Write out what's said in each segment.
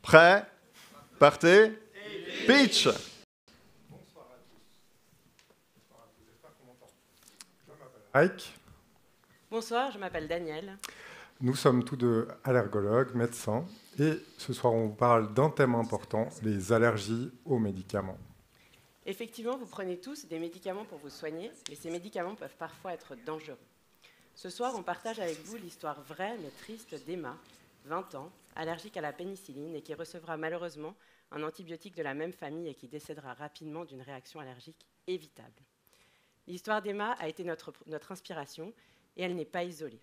Prêt? Partez? Pitch! Bonsoir à tous. J'espère qu'on m'entend. Je m'appelle Ike. Bonsoir, je m'appelle Daniel. Nous sommes tous deux allergologues, médecins, et ce soir on vous parle d'un thème important, les allergies aux médicaments. Effectivement, vous prenez tous des médicaments pour vous soigner, mais ces médicaments peuvent parfois être dangereux. Ce soir, on partage avec vous l'histoire vraie mais triste d'Emma, 20 ans, allergique à la pénicilline et qui recevra malheureusement un antibiotique de la même famille et qui décédera rapidement d'une réaction allergique évitable. L'histoire d'Emma a été notre inspiration et elle n'est pas isolée.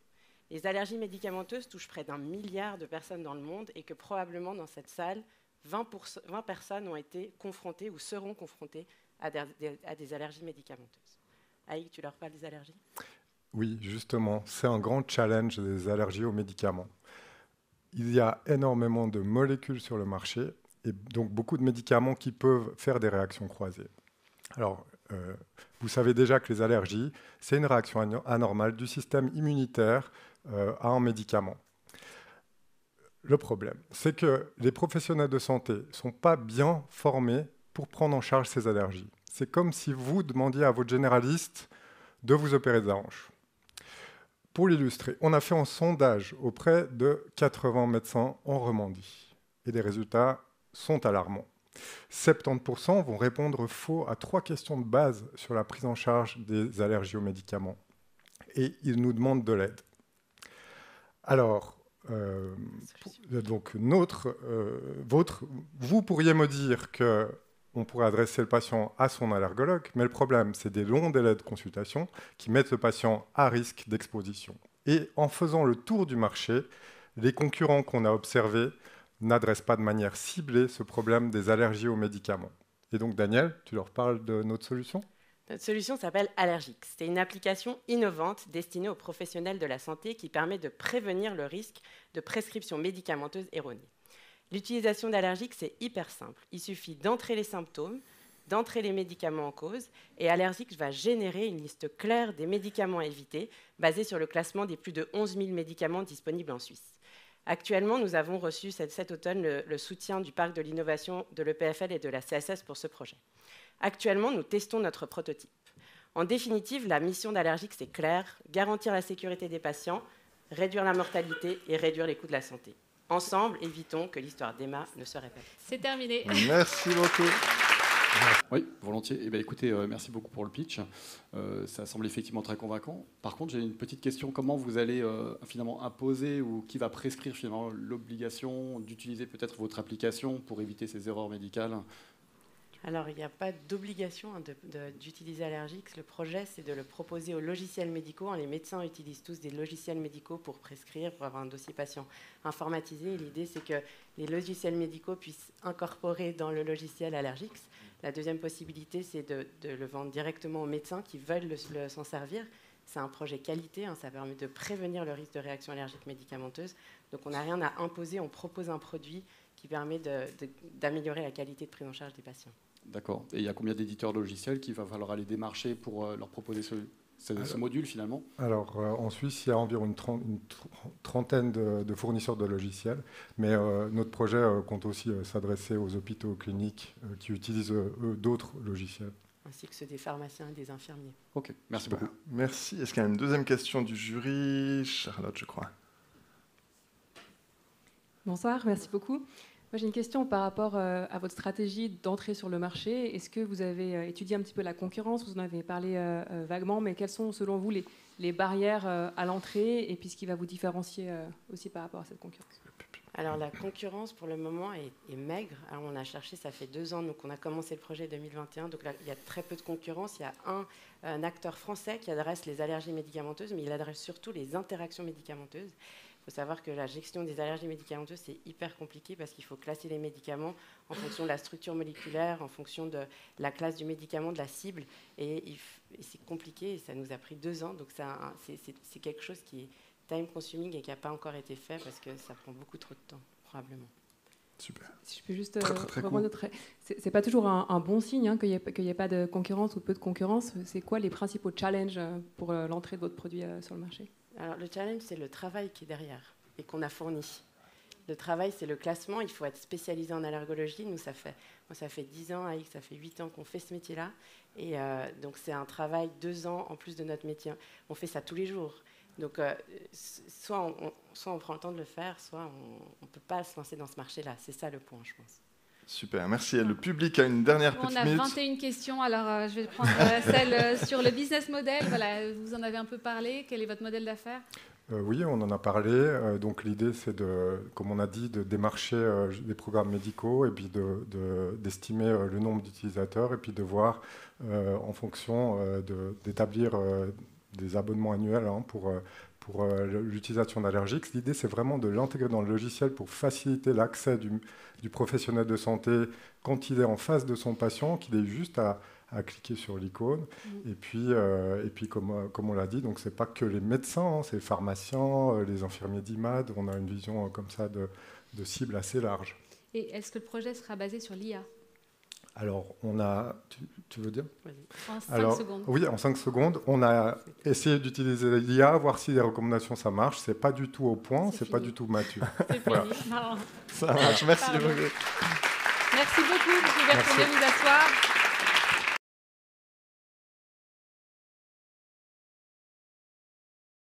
Les allergies médicamenteuses touchent près d'1 milliard de personnes dans le monde et que probablement dans cette salle, 20 personnes ont été confrontées ou seront confrontées à des allergies médicamenteuses. Aïk, tu leur parles des allergies ? Oui, justement, c'est un grand challenge des allergies aux médicaments. Il y a énormément de molécules sur le marché et donc beaucoup de médicaments qui peuvent faire des réactions croisées. Alors, vous savez déjà que les allergies, c'est une réaction anormale du système immunitaire à un médicament. Le problème, c'est que les professionnels de santé ne sont pas bien formés pour prendre en charge ces allergies. C'est comme si vous demandiez à votre généraliste de vous opérer des hanches. Pour l'illustrer, on a fait un sondage auprès de 80 médecins en Romandie. Et les résultats sont alarmants. 70% vont répondre faux à 3 questions de base sur la prise en charge des allergies aux médicaments. Et ils nous demandent de l'aide. Alors, vous pourriez me dire qu'on pourrait adresser le patient à son allergologue, mais le problème, c'est des longs délais de consultation qui mettent le patient à risque d'exposition. Et en faisant le tour du marché, les concurrents qu'on a observés n'adressent pas de manière ciblée ce problème des allergies aux médicaments. Et donc, Daniel, tu leur parles de notre solution ? Notre solution s'appelle Allergix. C'est une application innovante destinée aux professionnels de la santé qui permet de prévenir le risque de prescription médicamenteuse erronée. L'utilisation d'Allergix est hyper simple. Il suffit d'entrer les symptômes, d'entrer les médicaments en cause, et Allergix va générer une liste claire des médicaments à éviter, basée sur le classement des plus de 11 000 médicaments disponibles en Suisse. Actuellement, nous avons reçu cet automne le soutien du Parc de l'innovation de l'EPFL et de la CSS pour ce projet. Actuellement, nous testons notre prototype. En définitive, la mission d'Allergix est claire, garantir la sécurité des patients, réduire la mortalité et réduire les coûts de la santé. Ensemble, évitons que l'histoire d'Emma ne se répète. C'est terminé. Merci beaucoup. Oui, volontiers. Eh bien, écoutez, merci beaucoup pour le pitch. Ça semble effectivement très convaincant. Par contre, j'ai une petite question. Comment vous allez finalement imposer ou qui va prescrire finalement l'obligation d'utiliser peut-être votre application pour éviter ces erreurs médicales ? Alors, il n'y a pas d'obligation d'utiliser Allergix. Le projet, c'est de le proposer aux logiciels médicaux. Les médecins utilisent tous des logiciels médicaux pour prescrire, pour avoir un dossier patient informatisé. L'idée, c'est que les logiciels médicaux puissent incorporer dans le logiciel Allergix. La deuxième possibilité, c'est de le vendre directement aux médecins qui veulent s'en servir. C'est un projet qualité, ça permet de prévenir le risque de réaction allergique médicamenteuse. Donc, on n'a rien à imposer, on propose un produit qui permet d'améliorer la qualité de prise en charge des patients. D'accord. Et il y a combien d'éditeurs de logiciels qu'il va falloir aller démarcher pour leur proposer ce module finalement ? Alors, en Suisse, il y a environ une trentaine de fournisseurs de logiciels, mais notre projet compte aussi s'adresser aux hôpitaux cliniques qui utilisent d'autres logiciels. Ainsi que ceux des pharmaciens et des infirmiers. Ok, merci beaucoup. Merci. Est-ce qu'il y a une deuxième question du jury ? Charlotte, je crois. Bonsoir, merci beaucoup. Moi, j'ai une question par rapport à votre stratégie d'entrée sur le marché. Est-ce que vous avez étudié un petit peu la concurrence ? Vous en avez parlé vaguement, mais quelles sont, selon vous, les barrières à l'entrée et puis ce qui va vous différencier aussi par rapport à cette concurrence ? Alors, la concurrence, pour le moment, est maigre. Alors, on a cherché, ça fait 2 ans, donc on a commencé le projet 2021. Donc là, il y a très peu de concurrence. Il y a un acteur français qui adresse les allergies médicamenteuses, mais il adresse surtout les interactions médicamenteuses. Il faut savoir que la gestion des allergies médicamenteuses, c'est hyper compliqué parce qu'il faut classer les médicaments en fonction de la structure moléculaire, en fonction de la classe du médicament, de la cible. Et c'est compliqué et ça nous a pris 2 ans. Donc c'est quelque chose qui est time-consuming et qui n'a pas encore été fait parce que ça prend beaucoup trop de temps, probablement. Super. Si je peux juste très rebondir, c'est pas toujours un bon signe qu'il n'y ait pas de concurrence ou peu de concurrence. C'est quoi les principaux challenges pour l'entrée de votre produit sur le marché ? Alors, le challenge, c'est le travail qui est derrière et qu'on a fourni. Le travail, c'est le classement. Il faut être spécialisé en allergologie. Moi, ça fait 10 ans, Aïk, ça fait 8 ans qu'on fait ce métier-là. Et donc, c'est un travail 2 ans en plus de notre métier. On fait ça tous les jours. Donc, soit on prend le temps de le faire, soit on ne peut pas se lancer dans ce marché-là. C'est ça le point, je pense. Super, merci. Et le public a une dernière petite minute. On a 21 questions, alors je vais prendre celle sur le business model. Voilà, vous en avez un peu parlé. Quel est votre modèle d'affaires ? Oui, on en a parlé. Donc l'idée, c'est comme on a dit, de démarcher des programmes médicaux et puis d'estimer le nombre d'utilisateurs et puis de voir en fonction d'établir des abonnements annuels pour l'utilisation d'Allergix. L'idée, c'est vraiment de l'intégrer dans le logiciel pour faciliter l'accès du professionnel de santé quand il est en face de son patient, qu'il ait juste à cliquer sur l'icône. Et puis comme on l'a dit, donc c'est pas que les médecins, c'est les pharmaciens, les infirmiers d'IMAD. On a une vision comme ça de cible assez large. Et est-ce que le projet sera basé sur l'IA ? Alors, on a... Tu veux dire ? En 5 secondes. Oui, en 5 secondes. On a essayé d'utiliser l'IA, voir si les recommandations, ça marche. Ce n'est pas du tout au point, c'est pas du tout mature. C'est voilà. fini. Non. Ça marche, merci beaucoup. Merci beaucoup, vous pouvez retourner vous asseoir.